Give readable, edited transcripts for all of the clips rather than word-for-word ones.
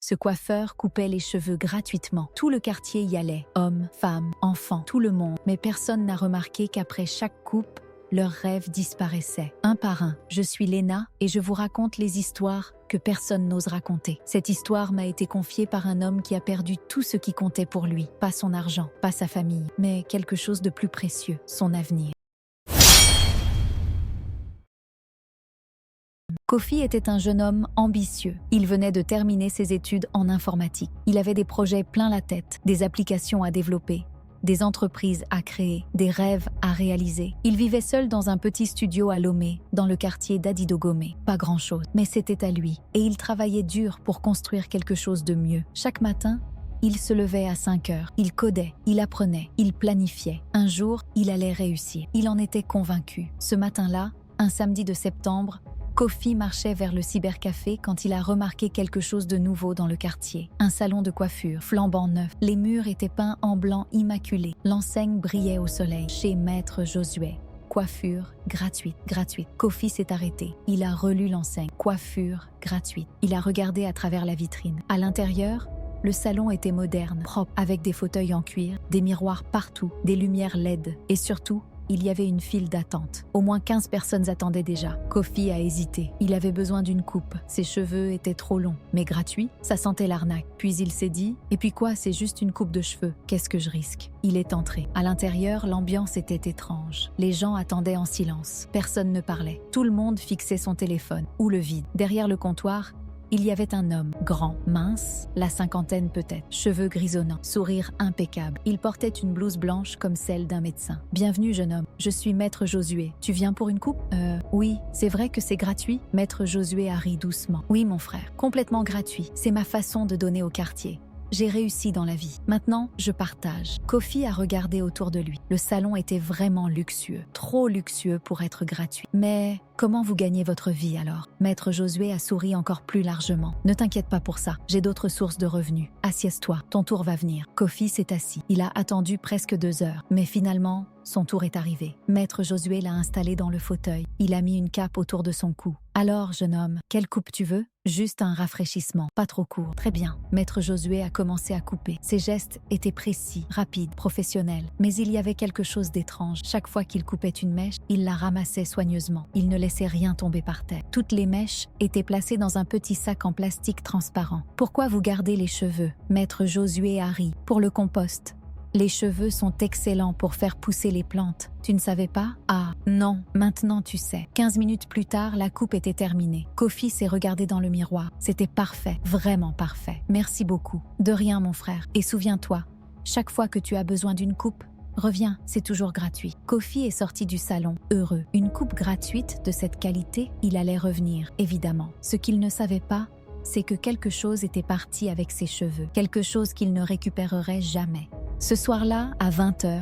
Ce coiffeur coupait les cheveux gratuitement. Tout le quartier y allait, hommes, femmes, enfants, tout le monde. Mais personne n'a remarqué qu'après chaque coupe, leurs rêves disparaissaient, un par un. Je suis Léna et je vous raconte les histoires que personne n'ose raconter. Cette histoire m'a été confiée par un homme qui a perdu tout ce qui comptait pour lui. Pas son argent, pas sa famille, mais quelque chose de plus précieux, son avenir. Kofi était un jeune homme ambitieux. Il venait de terminer ses études en informatique. Il avait des projets plein la tête, des applications à développer, des entreprises à créer, des rêves à réaliser. Il vivait seul dans un petit studio à Lomé, dans le quartier d'Adidogomé. Pas grand-chose, mais c'était à lui. Et il travaillait dur pour construire quelque chose de mieux. Chaque matin, il se levait à 5 heures. Il codait, il apprenait, il planifiait. Un jour, il allait réussir. Il en était convaincu. Ce matin-là, un samedi de septembre, Kofi marchait vers le cybercafé quand il a remarqué quelque chose de nouveau dans le quartier. Un salon de coiffure, flambant neuf. Les murs étaient peints en blanc immaculé. L'enseigne brillait au soleil. Chez Maître Josué. Coiffure gratuite, gratuite. Kofi s'est arrêté. Il a relu l'enseigne. Coiffure gratuite. Il a regardé à travers la vitrine. À l'intérieur, le salon était moderne, propre, avec des fauteuils en cuir, des miroirs partout, des lumières LED et surtout, il y avait une file d'attente. Au moins 15 personnes attendaient déjà. Kofi a hésité. Il avait besoin d'une coupe. Ses cheveux étaient trop longs. Mais gratuit, ça sentait l'arnaque. Puis il s'est dit, et puis quoi, c'est juste une coupe de cheveux. Qu'est-ce que je risque? Il est entré. À l'intérieur, l'ambiance était étrange. Les gens attendaient en silence. Personne ne parlait. Tout le monde fixait son téléphone. Ou le vide. Derrière le comptoir, il y avait un homme, grand, mince, la cinquantaine peut-être, cheveux grisonnants, sourire impeccable. Il portait une blouse blanche comme celle d'un médecin. « Bienvenue, jeune homme. Je suis Maître Josué. Tu viens pour une coupe ?»« Oui, c'est vrai que c'est gratuit ?» Maître Josué a ri doucement. « Oui, mon frère, complètement gratuit. C'est ma façon de donner au quartier. J'ai réussi dans la vie. Maintenant, je partage. » Kofi a regardé autour de lui. Le salon était vraiment luxueux. Trop luxueux pour être gratuit. Mais comment vous gagnez votre vie alors? Maître Josué a souri encore plus largement. Ne t'inquiète pas pour ça. J'ai d'autres sources de revenus. Assieds-toi. Ton tour va venir. Kofi s'est assis. Il a attendu presque 2 heures. Mais finalement, son tour est arrivé. Maître Josué l'a installé dans le fauteuil. Il a mis une cape autour de son cou. « Alors, jeune homme, quelle coupe tu veux ?» « Juste un rafraîchissement, pas trop court. » « Très bien. » Maître Josué a commencé à couper. Ses gestes étaient précis, rapides, professionnels. Mais il y avait quelque chose d'étrange. Chaque fois qu'il coupait une mèche, il la ramassait soigneusement. Il ne laissait rien tomber par terre. Toutes les mèches étaient placées dans un petit sac en plastique transparent. « Pourquoi vous gardez les cheveux ?» Maître Josué a ri. « Pour le compost. Les cheveux sont excellents pour faire pousser les plantes. Tu ne savais pas? Ah, non, maintenant tu sais. » 15 minutes plus tard, la coupe était terminée. Kofi s'est regardé dans le miroir. C'était parfait, vraiment parfait. « Merci beaucoup. » « De rien, mon frère. Et souviens-toi, chaque fois que tu as besoin d'une coupe, reviens, c'est toujours gratuit. » Kofi est sorti du salon, heureux. Une coupe gratuite de cette qualité, il allait revenir, évidemment. Ce qu'il ne savait pas, c'est que quelque chose était parti avec ses cheveux. Quelque chose qu'il ne récupérerait jamais. Ce soir-là, à 20 h,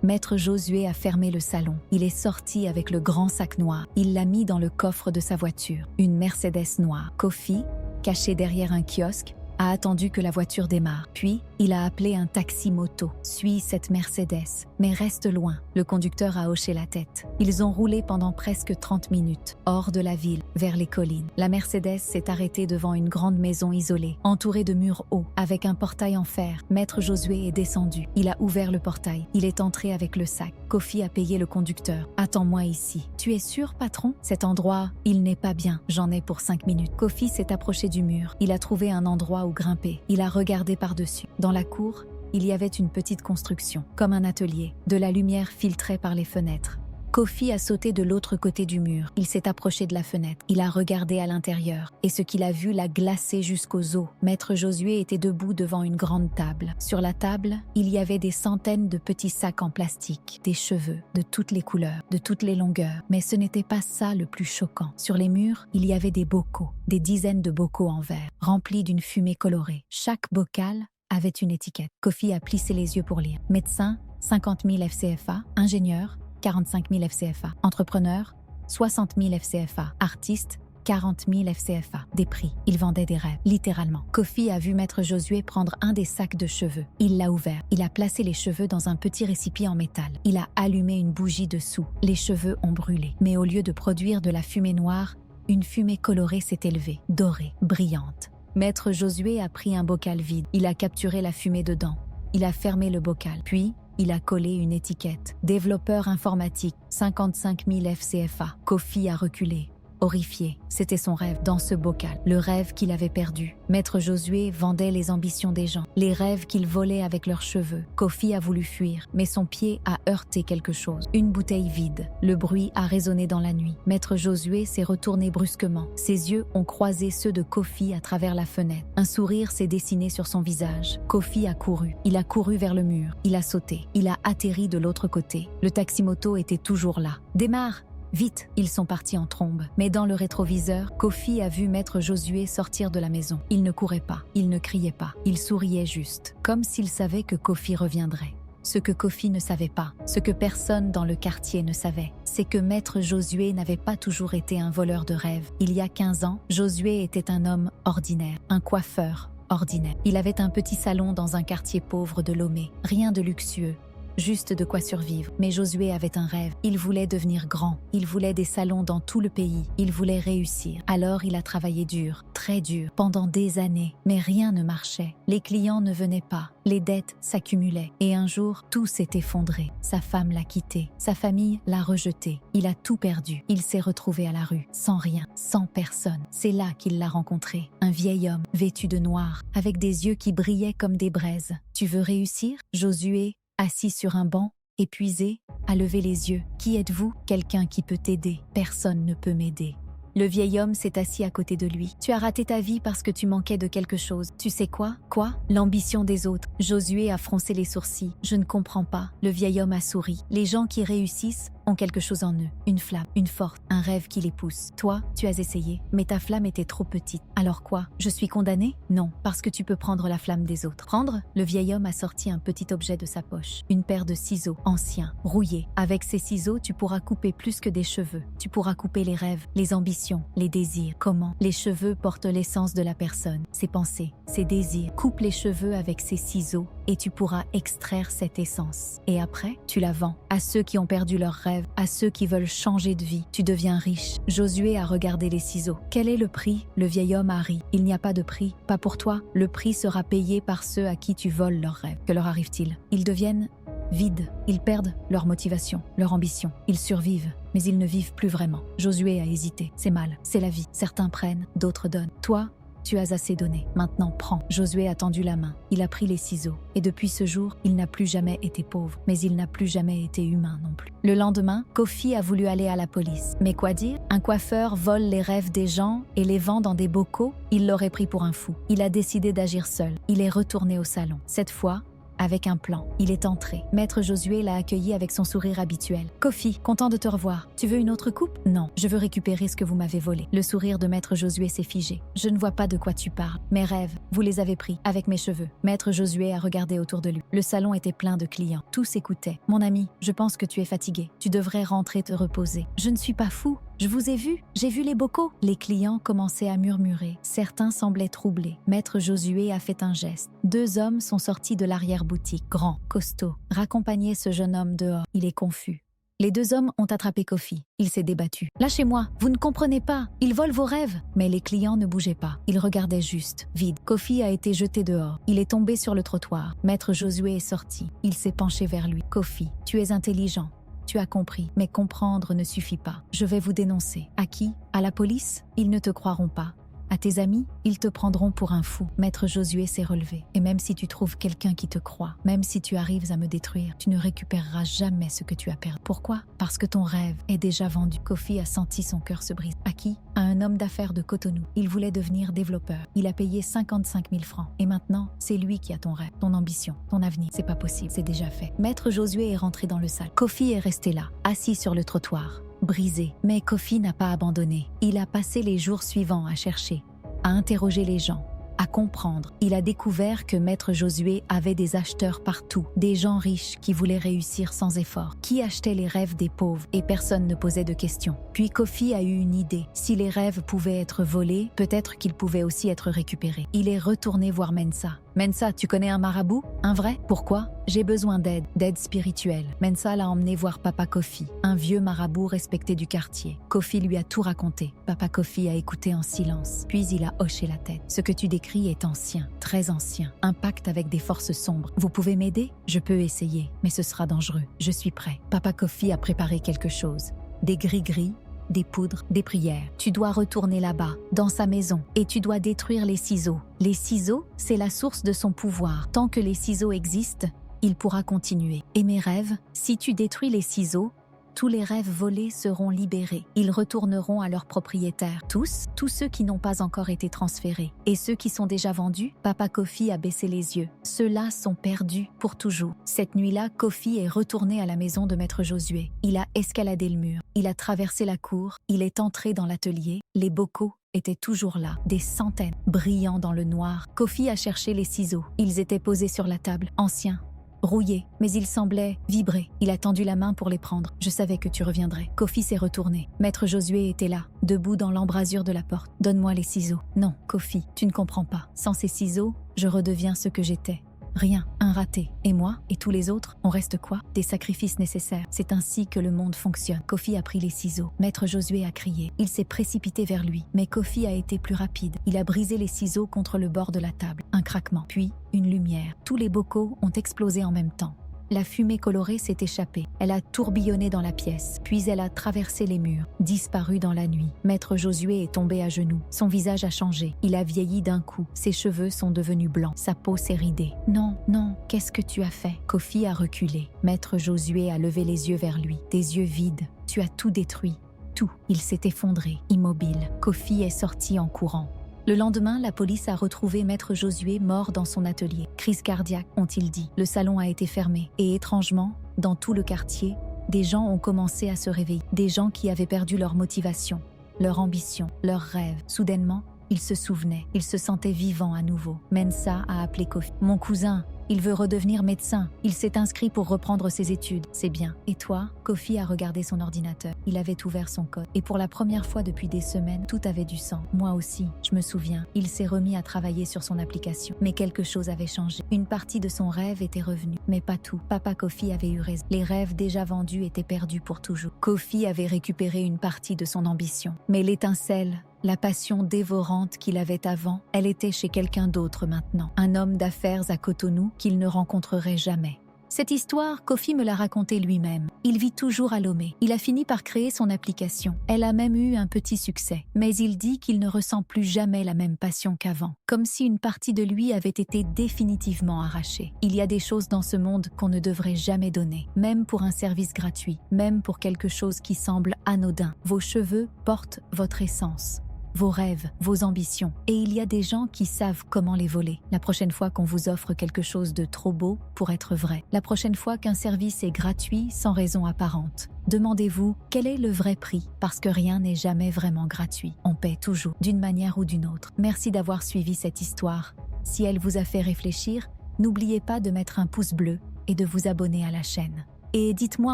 Maître Josué a fermé le salon. Il est sorti avec le grand sac noir. Il l'a mis dans le coffre de sa voiture. Une Mercedes noire. Kofi, caché derrière un kiosque, a attendu que la voiture démarre. Puis, il a appelé un taxi-moto. « Suis cette Mercedes, mais reste loin. » Le conducteur a hoché la tête. Ils ont roulé pendant presque 30 minutes, hors de la ville, vers les collines. La Mercedes s'est arrêtée devant une grande maison isolée, entourée de murs hauts, avec un portail en fer. Maître Josué est descendu. Il a ouvert le portail. Il est entré avec le sac. Kofi a payé le conducteur. « Attends-moi ici. »« Tu es sûr, patron ? » « Cet endroit, il n'est pas bien. J'en ai pour 5 minutes. » Kofi s'est approché du mur. Il a trouvé un endroit où grimper. Il a regardé par-dessus. Dans la cour, il y avait une petite construction, comme un atelier. De la lumière filtrait par les fenêtres. Kofi a sauté de l'autre côté du mur. Il s'est approché de la fenêtre. Il a regardé à l'intérieur. Et ce qu'il a vu l'a glacé jusqu'aux os. Maître Josué était debout devant une grande table. Sur la table, il y avait des centaines de petits sacs en plastique. Des cheveux, de toutes les couleurs, de toutes les longueurs. Mais ce n'était pas ça le plus choquant. Sur les murs, il y avait des bocaux. Des dizaines de bocaux en verre, remplis d'une fumée colorée. Chaque bocal avait une étiquette. Kofi a plissé les yeux pour lire. Médecin, 50 000 FCFA. Ingénieur, 45 000 FCFA. Entrepreneur, 60 000 FCFA. Artiste, 40 000 FCFA. Des prix. Il vendait des rêves, littéralement. Kofi a vu Maître Josué prendre un des sacs de cheveux. Il l'a ouvert. Il a placé les cheveux dans un petit récipient en métal. Il a allumé une bougie dessous. Les cheveux ont brûlé. Mais au lieu de produire de la fumée noire, une fumée colorée s'est élevée, dorée, brillante. Maître Josué a pris un bocal vide. Il a capturé la fumée dedans. Il a fermé le bocal. Puis, il a collé une étiquette. Développeur informatique, 55 000 FCFA. Kofi a reculé. Horrifié, c'était son rêve dans ce bocal, le rêve qu'il avait perdu. Maître Josué vendait les ambitions des gens, les rêves qu'il volait avec leurs cheveux. Kofi a voulu fuir, mais son pied a heurté quelque chose. Une bouteille vide. Le bruit a résonné dans la nuit. Maître Josué s'est retourné brusquement. Ses yeux ont croisé ceux de Kofi à travers la fenêtre. Un sourire s'est dessiné sur son visage. Kofi a couru. Il a couru vers le mur. Il a sauté. Il a atterri de l'autre côté. Le taxi-moto était toujours là. Démarre! Vite, ils sont partis en trombe. Mais dans le rétroviseur, Kofi a vu Maître Josué sortir de la maison. Il ne courait pas, il ne criait pas, il souriait juste, comme s'il savait que Kofi reviendrait. Ce que Kofi ne savait pas, ce que personne dans le quartier ne savait, c'est que Maître Josué n'avait pas toujours été un voleur de rêves. Il y a 15 ans, Josué était un homme ordinaire, un coiffeur ordinaire. Il avait un petit salon dans un quartier pauvre de Lomé, rien de luxueux. Juste de quoi survivre. Mais Josué avait un rêve. Il voulait devenir grand. Il voulait des salons dans tout le pays. Il voulait réussir. Alors il a travaillé dur, très dur, pendant des années. Mais rien ne marchait. Les clients ne venaient pas. Les dettes s'accumulaient. Et un jour, tout s'est effondré. Sa femme l'a quitté. Sa famille l'a rejeté. Il a tout perdu. Il s'est retrouvé à la rue, sans rien, sans personne. C'est là qu'il l'a rencontré. Un vieil homme, vêtu de noir, avec des yeux qui brillaient comme des braises. « Tu veux réussir ?» Josué, assis sur un banc, épuisé, a levé les yeux. « Qui êtes-vous » ? « Quelqu'un qui peut t'aider. Personne ne peut m'aider. » Le vieil homme s'est assis à côté de lui. « Tu as raté ta vie parce que tu manquais de quelque chose. Tu sais quoi ? Quoi ? L'ambition des autres. » Josué a froncé les sourcils. « Je ne comprends pas. » Le vieil homme a souri. « Les gens qui réussissent ont quelque chose en eux. Une flamme, une force, un rêve qui les pousse. Toi, tu as essayé, mais ta flamme était trop petite. Alors quoi ? Je suis condamné ? Non, parce que tu peux prendre la flamme des autres. Prendre ? Le vieil homme a sorti un petit objet de sa poche. Une paire de ciseaux, anciens, rouillés. Avec ces ciseaux, tu pourras couper plus que des cheveux. Tu pourras couper les rêves, les ambitions, les désirs. Comment ? Les cheveux portent l'essence de la personne, ses pensées, ses désirs. Coupe les cheveux avec ces ciseaux et tu pourras extraire cette essence. Et après, tu la vends à ceux qui ont perdu leurs rêves, à ceux qui veulent changer de vie. Tu deviens riche. Josué a regardé les ciseaux. Quel est le prix ? Le vieil homme a ri. Il n'y a pas de prix. Pas pour toi. Le prix sera payé par ceux à qui tu voles leurs rêves. Que leur arrive-t-il ? Ils deviennent vides. Ils perdent leur motivation, leur ambition. Ils survivent, mais ils ne vivent plus vraiment. Josué a hésité. C'est mal. C'est la vie. Certains prennent, d'autres donnent. Toi, tu as assez donné. Maintenant, prends. Josué a tendu la main. Il a pris les ciseaux. Et depuis ce jour, il n'a plus jamais été pauvre. Mais il n'a plus jamais été humain non plus. Le lendemain, Kofi a voulu aller à la police. Mais quoi dire ? Un coiffeur vole les rêves des gens et les vend dans des bocaux ? Il l'aurait pris pour un fou. Il a décidé d'agir seul. Il est retourné au salon. Cette fois, avec un plan. Il est entré. Maître Josué l'a accueilli avec son sourire habituel. « Kofi, content de te revoir. Tu veux une autre coupe ? » « Non, je veux récupérer ce que vous m'avez volé. » Le sourire de Maître Josué s'est figé. « Je ne vois pas de quoi tu parles. Mes rêves, vous les avez pris, avec mes cheveux. » Maître Josué a regardé autour de lui. Le salon était plein de clients. Tous écoutaient. « Mon ami, je pense que tu es fatigué. Tu devrais rentrer te reposer. »« Je ne suis pas fou. Je vous ai vu. J'ai vu les bocaux. » Les clients commençaient à murmurer. Certains semblaient troublés. Maître Josué a fait un geste. 2 hommes sont sortis de l'arrière-boutique. Grands, costauds, raccompagnaient ce jeune homme dehors. Il est confus. Les 2 hommes ont attrapé Kofi. Il s'est débattu. « Lâchez-moi, vous ne comprenez pas. Ils volent vos rêves. » Mais les clients ne bougeaient pas. Ils regardaient juste, vide. Kofi a été jeté dehors. Il est tombé sur le trottoir. Maître Josué est sorti. Il s'est penché vers lui. « Kofi, tu es intelligent. Tu as compris, mais comprendre ne suffit pas. Je vais vous dénoncer. » À qui ? À la police ? Ils ne te croiront pas. À tes amis, ils te prendront pour un fou. Maître Josué s'est relevé. Et même si tu trouves quelqu'un qui te croit, même si tu arrives à me détruire, tu ne récupéreras jamais ce que tu as perdu. Pourquoi ? Parce que ton rêve est déjà vendu. Kofi a senti son cœur se briser. À qui ? À un homme d'affaires de Cotonou. Il voulait devenir développeur. Il a payé 55 000 francs. Et maintenant, c'est lui qui a ton rêve, ton ambition, ton avenir. C'est pas possible, c'est déjà fait. Maître Josué est rentré dans le salle. Kofi est resté là, assis sur le trottoir. Brisé. Mais Kofi n'a pas abandonné. Il a passé les jours suivants à chercher, à interroger les gens, à comprendre. Il a découvert que Maître Josué avait des acheteurs partout, des gens riches qui voulaient réussir sans effort, qui achetaient les rêves des pauvres et personne ne posait de questions. Puis Kofi a eu une idée. Si les rêves pouvaient être volés, peut-être qu'ils pouvaient aussi être récupérés. Il est retourné voir Mensa. Mensa, tu connais un marabout? Un vrai? Pourquoi? J'ai besoin d'aide spirituelle. Mensa l'a emmené voir Papa Kofi, un vieux marabout respecté du quartier. Kofi lui a tout raconté. Papa Kofi a écouté en silence, puis il a hoché la tête. Ce que tu décris est ancien, très ancien. Un pacte avec des forces sombres. Vous pouvez m'aider? Je peux essayer, mais ce sera dangereux. Je suis prêt. Papa Kofi a préparé quelque chose. Des gris-gris, des poudres, des prières. Tu dois retourner là-bas, dans sa maison, et tu dois détruire les ciseaux. Les ciseaux, c'est la source de son pouvoir. Tant que les ciseaux existent, il pourra continuer. Et mes rêves, si tu détruis les ciseaux, tous les rêves volés seront libérés. Ils retourneront à leurs propriétaires. Tous ceux qui n'ont pas encore été transférés. Et ceux qui sont déjà vendus, Papa Kofi a baissé les yeux. Ceux-là sont perdus pour toujours. Cette nuit-là, Kofi est retourné à la maison de Maître Josué. Il a escaladé le mur. Il a traversé la cour. Il est entré dans l'atelier. Les bocaux étaient toujours là, des centaines, brillants dans le noir. Kofi a cherché les ciseaux. Ils étaient posés sur la table, anciens, rouillé, mais il semblait vibrer. Il a tendu la main pour les prendre. Je savais que tu reviendrais. Kofi s'est retourné. Maître Josué était là, debout dans l'embrasure de la porte. Donne-moi les ciseaux. Non, Kofi, tu ne comprends pas. Sans ces ciseaux, je redeviens ce que j'étais. Rien, un raté. Et moi, et tous les autres, on reste quoi? Des sacrifices nécessaires. C'est ainsi que le monde fonctionne. Kofi a pris les ciseaux. Maître Josué a crié. Il s'est précipité vers lui. Mais Kofi a été plus rapide. Il a brisé les ciseaux contre le bord de la table. Un craquement, puis une lumière. Tous les bocaux ont explosé en même temps. La fumée colorée s'est échappée. Elle a tourbillonné dans la pièce, puis elle a traversé les murs, disparu dans la nuit. Maître Josué est tombé à genoux. Son visage a changé. Il a vieilli d'un coup. Ses cheveux sont devenus blancs. Sa peau s'est ridée. Non, qu'est-ce que tu as fait? Kofi a reculé. Maître Josué a levé les yeux vers lui. Des yeux vides. Tu as tout détruit. Tout. Il s'est effondré, immobile. Kofi est sorti en courant. Le lendemain, la police a retrouvé Maître Josué mort dans son atelier. Crise cardiaque, ont-ils dit. Le salon a été fermé. Et étrangement, dans tout le quartier, des gens ont commencé à se réveiller. Des gens qui avaient perdu leur motivation, leur ambition, leurs rêves. Soudainement, ils se souvenaient. Ils se sentaient vivants à nouveau. Mensa a appelé Kofi. Mon cousin, il veut redevenir médecin. Il s'est inscrit pour reprendre ses études. C'est bien. Et toi? Kofi a regardé son ordinateur. Il avait ouvert son code. Et pour la première fois depuis des semaines, tout avait du sens. Moi aussi, je me souviens. Il s'est remis à travailler sur son application. Mais quelque chose avait changé. Une partie de son rêve était revenue. Mais pas tout. Papa Kofi avait eu raison. Les rêves déjà vendus étaient perdus pour toujours. Kofi avait récupéré une partie de son ambition. Mais l'étincelle, la passion dévorante qu'il avait avant, elle était chez quelqu'un d'autre maintenant. Un homme d'affaires à Cotonou qu'il ne rencontrerait jamais. Cette histoire, Kofi me l'a racontée lui-même. Il vit toujours à Lomé. Il a fini par créer son application. Elle a même eu un petit succès. Mais il dit qu'il ne ressent plus jamais la même passion qu'avant. Comme si une partie de lui avait été définitivement arrachée. Il y a des choses dans ce monde qu'on ne devrait jamais donner. Même pour un service gratuit. Même pour quelque chose qui semble anodin. Vos cheveux portent votre essence. Vos rêves, vos ambitions. Et il y a des gens qui savent comment les voler. La prochaine fois qu'on vous offre quelque chose de trop beau pour être vrai. La prochaine fois qu'un service est gratuit sans raison apparente. Demandez-vous quel est le vrai prix, parce que rien n'est jamais vraiment gratuit. On paie toujours, d'une manière ou d'une autre. Merci d'avoir suivi cette histoire. Si elle vous a fait réfléchir, n'oubliez pas de mettre un pouce bleu et de vous abonner à la chaîne. Et dites-moi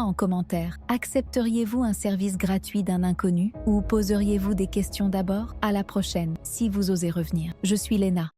en commentaire, accepteriez-vous un service gratuit d'un inconnu ou poseriez-vous des questions d'abord? À la prochaine, si vous osez revenir. Je suis Léna.